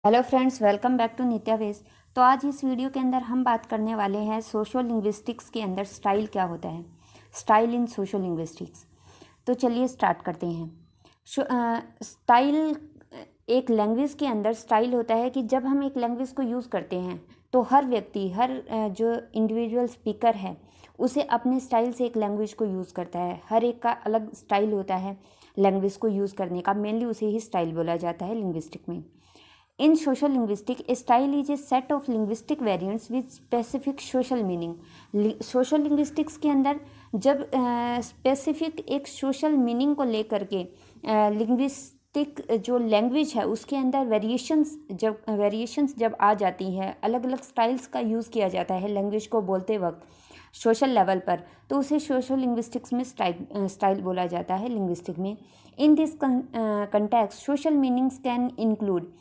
Hello friends, welcome back to Nitya veg. तो आज इस वीडियो के अंदर हम बात करने वाले हैं सोशल लिंग्विस्टिक्स के अंदर स्टाइल क्या होता है, स्टाइल इन सोशल लिंग्विस्टिक्स। तो चलिए स्टार्ट करते हैं। स्टाइल एक लैंग्वेज के अंदर स्टाइल होता है कि जब हम एक लैंग्वेज को यूज़ करते हैं तो हर व्यक्ति, जो इंडिविजुअल स्पीकर है उसे अपने स्टाइल से एक लैंग्वेज को यूज़ करता है। हर एक का अलग स्टाइल होता है लैंग्वेज को यूज़ करने का, मेनली उसे ही स्टाइल बोला जाता है लिंग्विस्टिक में। In social linguistics, a style is a set of linguistic variants with specific social meaning. Social linguistics के अंदर जब स्पेसिफिक एक सोशल मीनिंग को लेकर के लिंग्विस्टिक जो लैंग्वेज है उसके अंदर वेरिएशंस जब आ जाती हैं, अलग अलग स्टाइल्स का यूज़ किया जाता है लैंग्वेज को बोलते वक्त सोशल लेवल पर, तो उसे सोशल लिंग्विस्टिक्स में स्टाइल बोला जाता है लिंग्विस्टिक में। In this context social meanings can include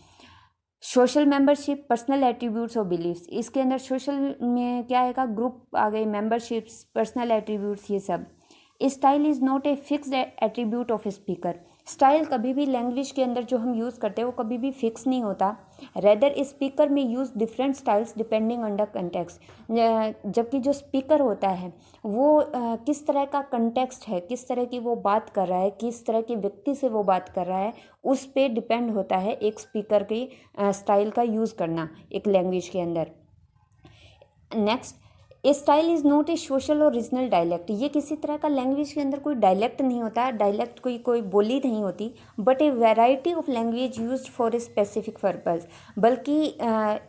social membership, personal attributes और बिलीव्स। इसके अंदर सोशल में क्या आएगा, ग्रुप आ गए, मेंबरशिप्स, पर्सनल एट्रीब्यूट्स, ये सब। Style is not a fixed attribute of a speaker. Style कभी भी लैंग्वेज के अंदर जो हम यूज़ करते हैं वो कभी भी फिक्स नहीं होता। रेदर ए स्पीकर में use different styles depending on the context. जबकि जो स्पीकर होता है वो किस तरह का कंटेक्स्ट है, किस तरह की वो बात कर रहा है, किस तरह के व्यक्ति से वो बात कर रहा है, उस पे डिपेंड होता है एक स्पीकर की स्टाइल का यूज़ करना एक लैंग्वेज के अंदर। Next, A style is not a social और रीजनल डायलेक्ट। ये किसी तरह का लैंग्वेज के अंदर कोई डायलेक्ट नहीं होता, डायलेक्ट कोई बोली नहीं होती, but A variety of language used for a specific purpose. बल्कि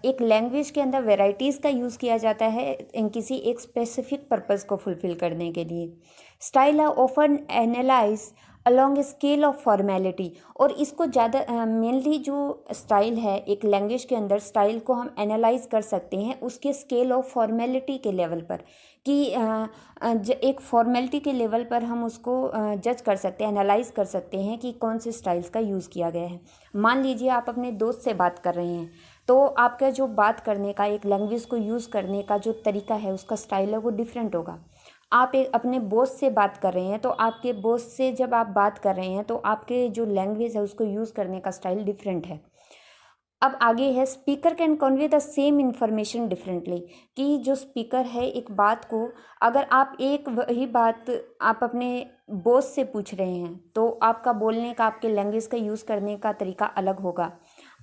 एक लैंग्वेज के अंदर वेराइटीज़ का यूज़ किया जाता है किसी एक स्पेसिफिक पर्पस को फुलफिल करने के लिए। Style are often analyse along a scale of formality. और इसको ज़्यादा मेनली जो स्टाइल है एक लैंग्वेज के अंदर, स्टाइल को हम एनालाइज कर सकते हैं उसके स्केल ऑफ फॉर्मेलिटी के लेवल पर, कि एक फॉर्मेलिटी के लेवल पर हम उसको जज कर सकते हैं, एनालाइज कर सकते हैं कि कौन से स्टाइल्स का यूज़ किया गया है। मान लीजिए आप अपने दोस्त से बात कर रहे हैं, तो आपका जो बात करने का, एक लैंग्वेज को यूज़ करने का जो तरीका है, उसका स्टाइल है, वो डिफरेंट होगा। आप एक अपने बॉस से बात कर रहे हैं, तो आपके बॉस से जब आप बात कर रहे हैं तो आपके जो लैंग्वेज है उसको यूज़ करने का स्टाइल डिफरेंट है। अब आगे है, speaker can convey the same information differently. कि जो स्पीकर है एक बात को, अगर आप एक वही बात आप अपने बॉस से पूछ रहे हैं तो आपका बोलने का, आपके लैंग्वेज का यूज़ करने का तरीका अलग होगा।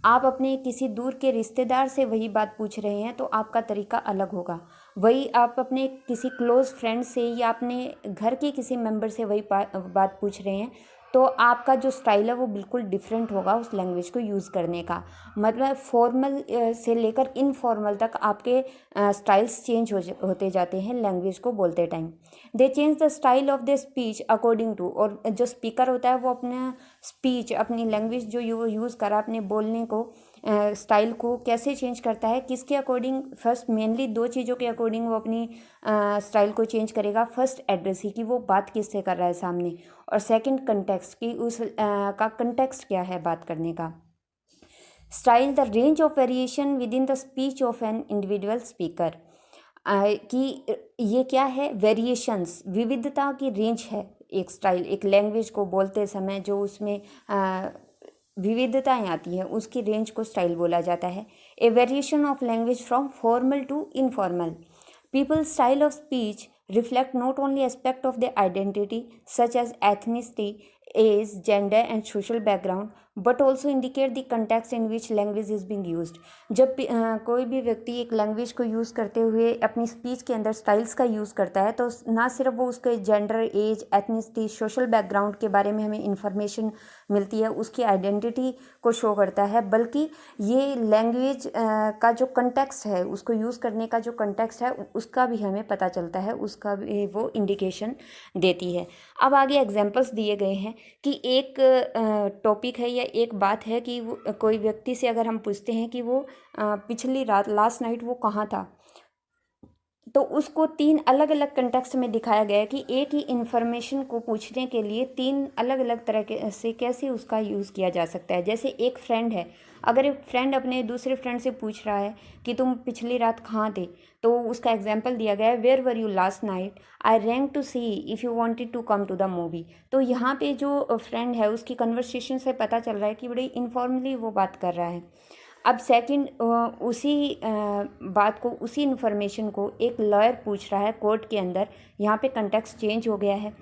आप अपने किसी दूर के रिश्तेदार से वही बात पूछ रहे हैं तो आपका तरीका अलग होगा। वही आप अपने किसी क्लोज़ फ्रेंड से या अपने घर के किसी मेंबर से वही बात पूछ रहे हैं तो आपका जो स्टाइल है वो बिल्कुल डिफरेंट होगा उस लैंग्वेज को यूज़ करने का। मतलब फॉर्मल से लेकर इनफॉर्मल तक आपके स्टाइल्स चेंज होते जाते हैं लैंग्वेज को बोलते time. They change the style of the speech according to. और जो स्पीकर होता है वो अपना स्पीच, अपनी लैंग्वेज जो यूज़ करा, अपने बोलने को, स्टाइल को कैसे चेंज करता है, किसके अकॉर्डिंग। फर्स्ट मेनली दो चीज़ों के अकॉर्डिंग वो अपनी स्टाइल को चेंज करेगा। फर्स्ट एड्रेस ही, कि वो बात किससे कर रहा है सामने, और सेकंड कंटेक्स्ट, कि उस का कंटेक्स्ट क्या है बात करने का। Style the range of variation with in the speech of an individual speaker. कि ये क्या है, वेरिएशंस, विविधता की रेंज है एक स्टाइल, एक लैंग्वेज को बोलते समय जो उसमें विविधताएं आती हैं उसकी रेंज को स्टाइल बोला जाता है। A variation of language from formal to informal. People's style of speech reflect not only aspect of their identity such as ethnicity, age, gender and social background but also indicate the context in which language is being used। जब कोई भी व्यक्ति एक language को use करते हुए अपनी speech के अंदर स्टाइल्स का यूज़ करता है तो ना सिर्फ वो उसके gender, age, ethnicity, social background के बारे में हमें इंफॉर्मेशन मिलती है, उसकी आइडेंटिटी को शो करता है, बल्कि ये लैंग्वेज का जो कंटेक्स्ट है, उसको यूज़ करने का जो कंटेक्स्ट है उसका भी हमें पता चलता है, उसका भी वो इंडिकेशन देती है। अब आगे एग्जांपल्स दिए गए हैं कि एक टॉपिक है या एक बात है कि कोई व्यक्ति से अगर हम पूछते हैं कि वो पिछली रात, लास्ट नाइट वो कहाँ था, तो उसको तीन अलग अलग कंटेक्स्ट में दिखाया गया है कि एक ही इन्फॉर्मेशन को पूछने के लिए तीन अलग अलग तरह के से कैसे उसका यूज़ किया जा सकता है। जैसे एक फ्रेंड है, अगर एक फ्रेंड अपने दूसरे फ्रेंड से पूछ रहा है कि तुम पिछली रात कहाँ थे, तो उसका एग्जाम्पल दिया गया है, where were you last night, I rang to see if you wanted to come to the movie. तो यहाँ पे जो फ्रेंड है उसकी कन्वर्सेशन से पता चल रहा है कि बड़ी इनफॉर्मली वो बात कर रहा है। अब सेकंड उसी बात को, उसी इन्फॉर्मेशन को एक लॉयर पूछ रहा है कोर्ट के अंदर। यहाँ पे कंटेक्स्ट चेंज हो गया है।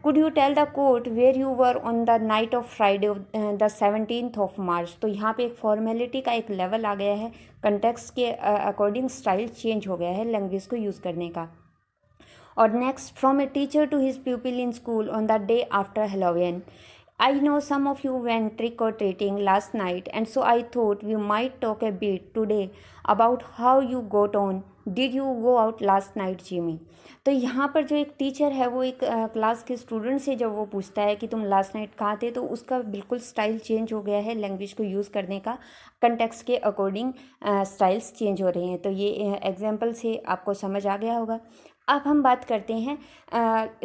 Could you tell the court where you were on the night of Friday the 17th of March। तो यहाँ पे एक फॉर्मेलिटी का एक लेवल आ गया है, कंटेक्स्ट के अकॉर्डिंग स्टाइल चेंज हो गया है लैंग्वेज को यूज़ करने का। और next, from a teacher to his pupil in school on the day after Halloween। I know some of you went trick or treating last night, and so I thought we might talk a bit today about how you got on. Did you go out last night, Jimmy? तो यहाँ पर जो एक teacher है वो एक class के student से जब वो पूछता है कि तुम लास्ट नाइट कहाँ थे, तो उसका बिल्कुल स्टाइल चेंज हो गया है लैंग्वेज को यूज़ करने का। कंटेक्स्ट के अकॉर्डिंग स्टाइल्स चेंज हो रहे हैं। तो ये एग्जाम्पल से आपको समझ आ गया होगा। अब हम बात करते हैं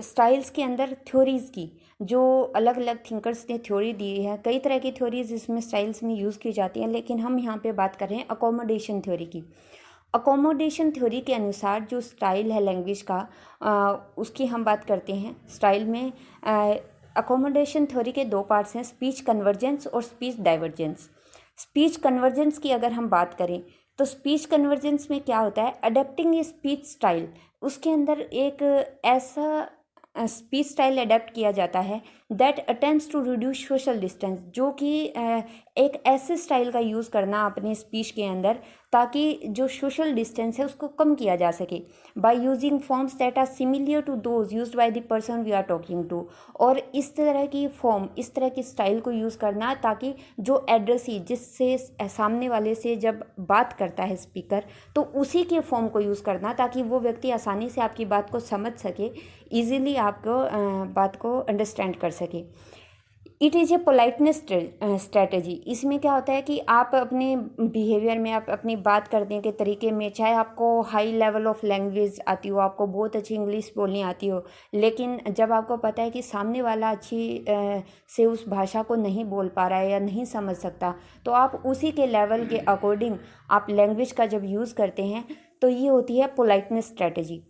स्टाइल्स के अंदर थ्योरीज़ की, जो अलग अलग थिंकर्स ने थ्योरी दी है। कई तरह की थ्योरीज इसमें स्टाइल्स में यूज़ की जाती हैं, लेकिन हम यहाँ पे बात कर रहे हैं अकोमोडेशन थ्योरी की। अकोमोडेशन थ्योरी के अनुसार जो स्टाइल है लैंग्वेज का, उसकी हम बात करते हैं। स्टाइल में अकोमोडेशन थ्योरी के दो पार्ट्स हैं, स्पीच कन्वर्जेंस और स्पीच डाइवर्जेंस। स्पीच कन्वर्जेंस की अगर हम बात करें तो स्पीच कन्वर्जेंस में क्या होता है, अडेप्टिंग ए स्पीच स्टाइल। उसके अंदर एक ऐसा स्पीच स्टाइल अडेप्ट किया जाता है that attempts to reduce social distance, जो कि एक ऐसे स्टाइल का यूज़ करना अपने स्पीच के अंदर ताकि जो सोशल डिस्टेंस है उसको कम किया जा सके, by using forms that are similar to those used by the person we are talking to. और इस तरह की फॉर्म, इस तरह की स्टाइल को यूज़ करना ताकि जो एड्रेसी, जिससे सामने वाले से जब बात करता है स्पीकर, तो उसी के फॉर्म को यूज़ करना ताकि वो व्यक्ति आसानी से आपकी बात को समझ सके, ईजिली आपको बात को अंडरस्टैंड कर सके। It is A politeness strategy. इसमें क्या होता है कि आप अपने बिहेवियर में, आप अपनी बात करने के तरीके में, चाहे आपको हाई लेवल ऑफ लैंग्वेज आती हो, आपको बहुत अच्छी इंग्लिश बोलनी आती हो, लेकिन जब आपको पता है कि सामने वाला अच्छी से उस भाषा को नहीं बोल पा रहा है या नहीं समझ सकता, तो आप उसी के लेवल के अकॉर्डिंग आप लैंग्वेज का जब यूज़ करते हैं तो ये होती है politeness strategy.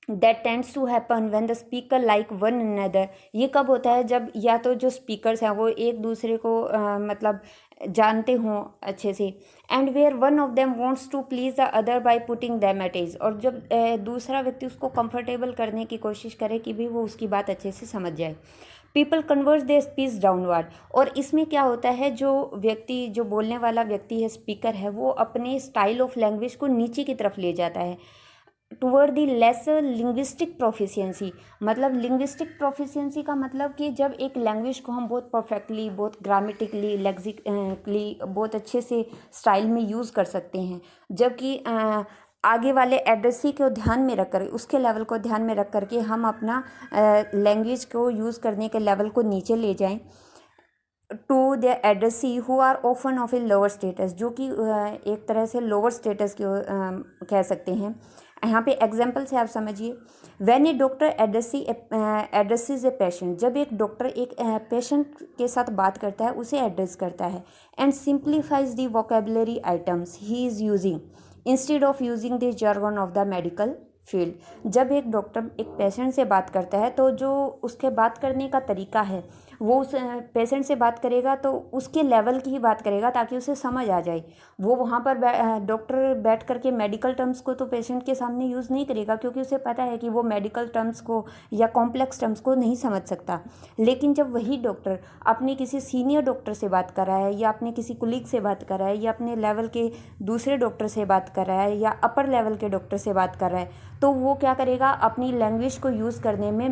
That tends to happen when the speaker like one another. ये कब होता है, जब या तो जो स्पीकर्स हैं वो एक दूसरे को मतलब जानते हों अच्छे से, and where one of them wants to please the other by putting them at ease. और जब दूसरा व्यक्ति उसको कंफर्टेबल करने की कोशिश करे कि भी वो उसकी बात अच्छे से समझ जाए। People converse there speech downward. और इसमें क्या होता है, जो व्यक्ति, जो बोलने वाला व्यक्ति है, स्पीकर है, वो अपने स्टाइल ऑफ लैंग्वेज को नीचे की तरफ ले जाता है, toward the lesser linguistic proficiency. मतलब लिंग्विस्टिक प्रोफिशिएंसी का मतलब कि जब एक लैंग्वेज को हम बहुत परफेक्टली, बहुत ग्रामेटिकली, लेक्सिकली बहुत अच्छे से स्टाइल में यूज़ कर सकते हैं, जबकि आगे वाले एड्रेसी को ध्यान में रख कर, उसके लेवल को ध्यान में रख करके हम अपना लैंग्वेज को यूज़ करने के लेवल को नीचे ले जाएं to the addressee who are often of a lower status, जो कि एक तरह से लोअर स्टेटस की कह सकते हैं। यहाँ पे एग्जाम्पल से आप समझिए, when a doctor addresses a patient. जब एक डॉक्टर एक पेशेंट के साथ बात करता है, उसे एड्रेस करता है, and simplifies the vocabulary items he is using instead of using the jargon of the medical field. जब एक डॉक्टर एक पेशेंट से बात करता है तो जो उसके बात करने का तरीका है, वो उस पेशेंट से बात करेगा तो उसके लेवल की ही बात करेगा ताकि उसे समझ आ जाए। वो वहाँ पर डॉक्टर बैठ करके मेडिकल टर्म्स को तो पेशेंट के सामने यूज़ नहीं करेगा, क्योंकि उसे पता है कि वो मेडिकल टर्म्स को या कॉम्प्लेक्स टर्म्स को नहीं समझ सकता। लेकिन जब वही डॉक्टर अपने किसी सीनियर डॉक्टर से बात कर रहा है, या अपने किसी कुलीग से बात कर रहा है, या अपने लेवल के दूसरे डॉक्टर से बात कर रहा है, या अपर लेवल के डॉक्टर से बात कर रहा है, तो वो क्या करेगा, अपनी लैंग्वेज को यूज़ करने में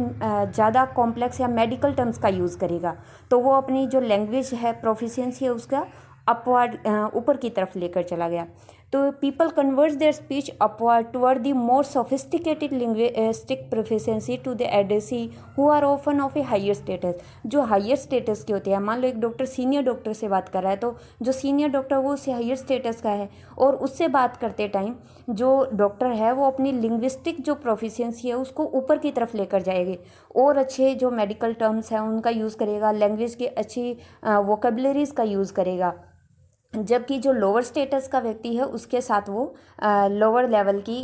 ज़्यादा कॉम्प्लेक्स या मेडिकल टर्म्स का यूज़ करेगा। तो वो अपनी जो लैंग्वेज है, प्रोफिशिएंसी है, उसका अपवर्ड, ऊपर की तरफ लेकर चला गया। तो people convert their speech upward toward the more sophisticated linguistic proficiency to the addressee who are often of a higher status. जो हायर स्टेटस के होते हैं, मान लो एक डॉक्टर सीनियर डॉक्टर से बात कर रहा है, तो जो सीनियर डॉक्टर वो उससे हायर स्टेटस का है, और उससे बात करते टाइम जो डॉक्टर है वो अपनी लिंग्विस्टिक जो प्रोफिशिएंसी है उसको ऊपर की तरफ लेकर जाएंगे, और अच्छे जो मेडिकल टर्म्स हैं उनका यूज़ करेगा, लैंग्वेज की अच्छी वोकेबलरीज का यूज़ करेगा। जबकि जो लोअर स्टेटस का व्यक्ति है उसके साथ वो लोअर लेवल की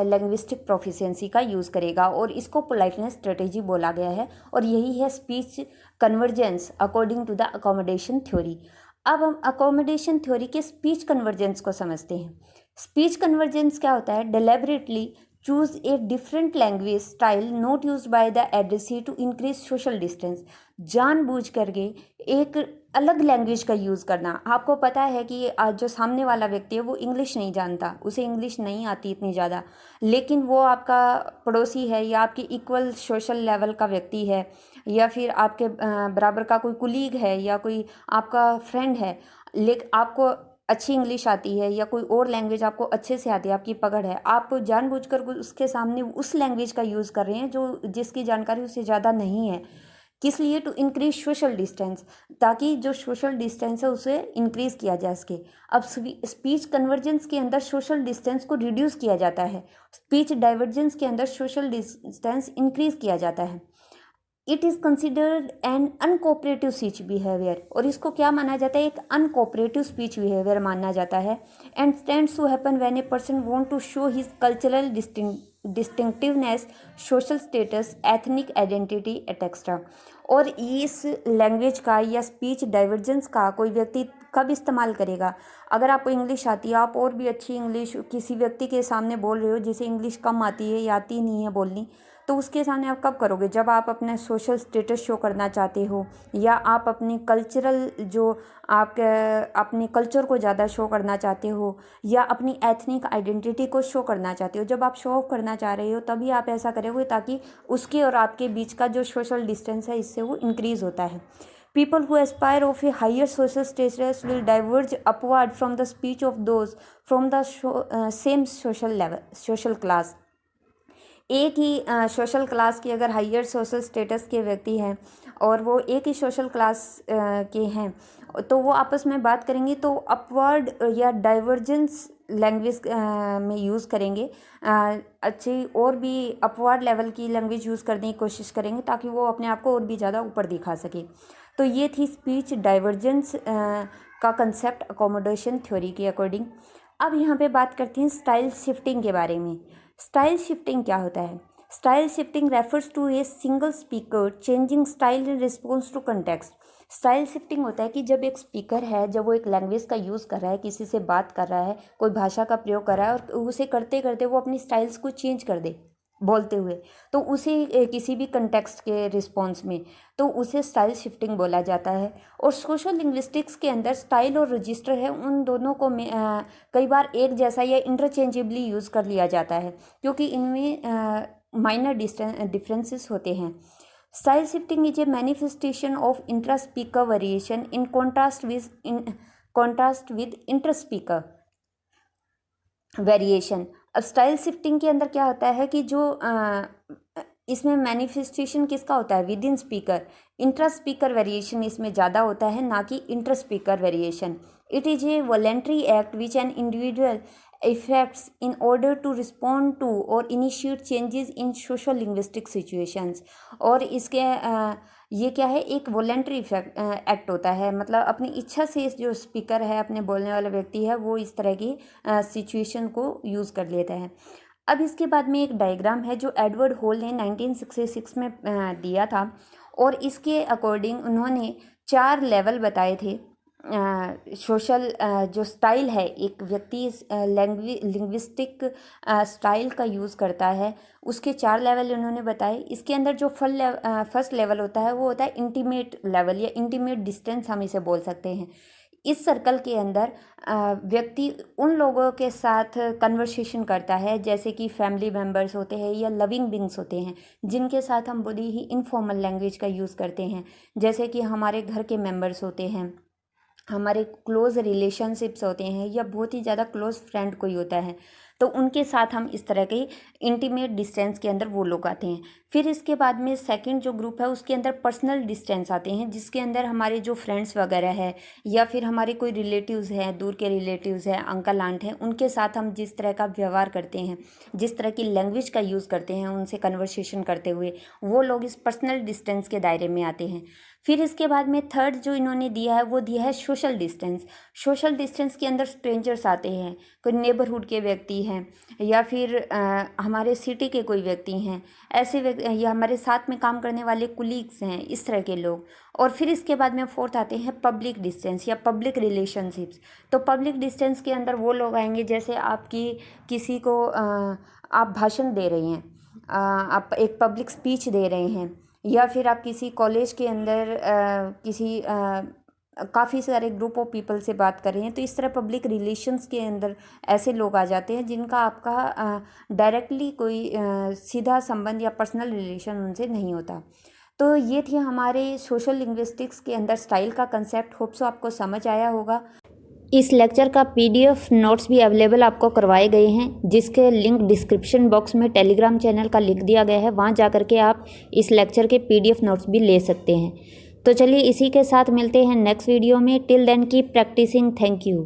लैंग्विस्टिक प्रोफिशिएंसी का यूज़ करेगा, और इसको पोलाइटनेस स्ट्रेटेजी बोला गया है। और यही है speech convergence according to the accommodation theory. अब हम अकोमोडेशन थ्योरी के स्पीच कन्वर्जेंस को समझते हैं। स्पीच कन्वर्जेंस क्या होता है? Deliberately choose a different language style not use by the addressee to increase social distance. जानबूझ करके एक अलग लैंग्वेज का यूज़ करना। आपको पता है कि आज जो सामने वाला व्यक्ति है वो इंग्लिश नहीं जानता, उसे इंग्लिश नहीं आती इतनी ज़्यादा, लेकिन वो आपका पड़ोसी है या आपके इक्वल सोशल लेवल का व्यक्ति है या फिर आपके बराबर का कोई कुलीग है या कोई आपका फ्रेंड है, लेकिन आपको अच्छी इंग्लिश आती है या कोई और लैंग्वेज आपको अच्छे से आती है, आपकी पकड़ है, आप जानबूझकर उसके सामने उस लैंग्वेज का यूज़ कर रहे हैं जो जिसकी जानकारी उससे ज़्यादा नहीं है। किस लिए? टू इंक्रीज सोशल डिस्टेंस, ताकि जो सोशल डिस्टेंस है उसे इंक्रीज किया जा सके। अब स्पीच कन्वर्जेंस के अंदर सोशल डिस्टेंस को रिड्यूस किया जाता है, स्पीच डाइवर्जेंस के अंदर सोशल डिस्टेंस इंक्रीज किया जाता है। It is considered an uncooperative speech behaviour, और इसको क्या माना जाता है? एक अनकोऑपरेटिव स्पीच बिहेवियर माना जाता है। And tends to happen when a person want to show his cultural distinctiveness, social status, ethnic identity etcetera. और इस लैंग्वेज का या स्पीच डाइवर्जेंस का कोई व्यक्ति कब इस्तेमाल करेगा? अगर आपको इंग्लिश आती है, आप और भी अच्छी इंग्लिश किसी व्यक्ति के सामने बोल रहे हो जिसे इंग्लिश कम आती है या आती नहीं है बोलनी, तो उसके सामने आप कब करोगे? जब आप अपने सोशल स्टेटस शो करना चाहते हो या आप अपनी कल्चरल जो आपके अपने कल्चर को ज़्यादा शो करना चाहते हो या अपनी एथनिक आइडेंटिटी को शो करना चाहते हो। जब आप शो ऑफ करना चाह रहे हो तभी आप ऐसा करोगे, ताकि उसके और आपके बीच का जो सोशल डिस्टेंस है इससे वो इंक्रीज़ होता है। People who aspire of a higher social status will diverge upward from the speech of those from the same social class। एक ही सोशल क्लास के अगर हाइयर सोशल स्टेटस के व्यक्ति हैं और वो एक ही सोशल क्लास के हैं, तो वो आपस में बात करेंगे तो अपवर्ड या डाइवर्जेंस लैंग्वेज में यूज़ करेंगे, अच्छी और भी अपवर्ड लेवल की लैंग्वेज यूज़ करने की कोशिश करेंगे ताकि वो अपने आप को और भी ज़्यादा ऊपर दिखा सके। तो ये थी स्पीच डाइवर्जेंस का कंसेप्ट अकोमोडेशन थ्योरी के अकॉर्डिंग। अब यहाँ पे बात करते हैं स्टाइल शिफ्टिंग के बारे में। स्टाइल शिफ्टिंग क्या होता है? Style shifting refers to a single speaker changing style in response to context. Style shifting होता है कि जब एक स्पीकर है, जब वो एक लैंग्वेज का यूज़ कर रहा है, किसी से बात कर रहा है, कोई भाषा का प्रयोग कर रहा है और उसे करते करते वो अपनी स्टाइल्स को चेंज कर दे बोलते हुए, तो उसे किसी भी कंटेक्स्ट के रिस्पॉन्स में, तो उसे स्टाइल शिफ्टिंग बोला जाता है। और सोशल लिंग्विस्टिक्स के अंदर स्टाइल और रजिस्टर है, उन दोनों को कई बार एक जैसा या इंटरचेंजेबली यूज़ कर लिया जाता है क्योंकि इनमें माइनर डिफरेंसेस होते हैं। Style shifting is a manifestation of intra speaker variation in contrast with inter speaker variation. अब स्टाइल शिफ्टिंग के अंदर क्या होता है कि जो इसमें मैनिफेस्टेशन किसका होता है? Within speaker. Intra speaker variation इसमें ज़्यादा होता है, ना कि inter speaker variation. It is a voluntary act which an individual effects in order to respond to और initiate changes in social linguistic situations. और इसके ये क्या है? एक वॉलेंट्री एक्ट होता है, मतलब अपनी इच्छा से जो स्पीकर है, अपने बोलने वाला व्यक्ति है, वो इस तरह की सिचुएशन को यूज़ कर लेता है। अब इसके बाद में एक डायग्राम है जो एडवर्ड हॉल ने 1966 में दिया था, और इसके अकॉर्डिंग उन्होंने 4 लेवल बताए थे। सोशल जो स्टाइल है, एक व्यक्ति लिंग्विस्टिक स्टाइल का यूज़ करता है, उसके 4 लेवल उन्होंने बताए। इसके अंदर जो फर्स्ट लेवल होता है वो होता है इंटीमेट लेवल या इंटीमेट डिस्टेंस, हम इसे बोल सकते हैं। इस सर्कल के अंदर व्यक्ति उन लोगों के साथ कन्वर्सेशन करता है जैसे कि फैमिली मेम्बर्स होते हैं या लविंग बींग्स होते हैं, जिनके साथ हम बड़ी ही इनफॉर्मल लैंग्वेज का यूज़ करते हैं, जैसे कि हमारे घर के मेम्बर्स होते हैं, हमारे क्लोज़ रिलेशनशिप्स होते हैं या बहुत ही ज़्यादा क्लोज़ फ्रेंड कोई होता है, तो उनके साथ हम इस तरह के इंटीमेट डिस्टेंस के अंदर वो लोग आते हैं। फिर इसके बाद में सेकंड जो ग्रुप है उसके अंदर पर्सनल डिस्टेंस आते हैं, जिसके अंदर हमारे जो फ्रेंड्स वगैरह है या फिर हमारे कोई रिलेटिव्स हैं, दूर के रिलेटिव्स हैं, अंकल आंट हैं, उनके साथ हम जिस तरह का व्यवहार करते हैं, जिस तरह की लैंग्वेज का यूज़ करते हैं उनसे कन्वर्सेशन करते हुए, वो लोग इस पर्सनल डिस्टेंस के दायरे में आते हैं। फिर इसके बाद में थर्ड जो इन्होंने दिया है वो दिया है सोशल डिस्टेंस। सोशल डिस्टेंस के अंदर स्ट्रेंजर्स आते हैं, कोई नेबरहुड के व्यक्ति हैं या फिर हमारे सिटी के कोई व्यक्ति हैं, ऐसे या हमारे साथ में काम करने वाले कुलीग्स हैं, इस तरह के लोग। और फिर इसके बाद में फोर्थ आते हैं पब्लिक डिस्टेंस या पब्लिक रिलेशनशिप्स। तो पब्लिक डिस्टेंस के अंदर वो लोग आएंगे जैसे आपकी किसी को आप भाषण दे रहे हैं, आप एक पब्लिक स्पीच दे रहे हैं, या फिर आप किसी कॉलेज के अंदर किसी काफ़ी सारे ग्रुप ऑफ पीपल से बात कर रहे हैं। तो इस तरह पब्लिक रिलेशंस के अंदर ऐसे लोग आ जाते हैं जिनका आपका डायरेक्टली कोई सीधा संबंध या पर्सनल रिलेशन उनसे नहीं होता। तो ये थी हमारे सोशल लिंग्विस्टिक्स के अंदर स्टाइल का कंसेप्ट। होप सो आपको समझ आया होगा। इस लेक्चर का PDF नोट्स भी अवेलेबल आपको करवाए गए हैं, जिसके लिंक डिस्क्रिप्शन बॉक्स में टेलीग्राम चैनल का लिंक दिया गया है। वहाँ जा कर के आप इस लेक्चर के PDF नोट्स भी ले सकते हैं। तो चलिए इसी के साथ मिलते हैं नेक्स्ट वीडियो में। Till then keep practising. Thank you.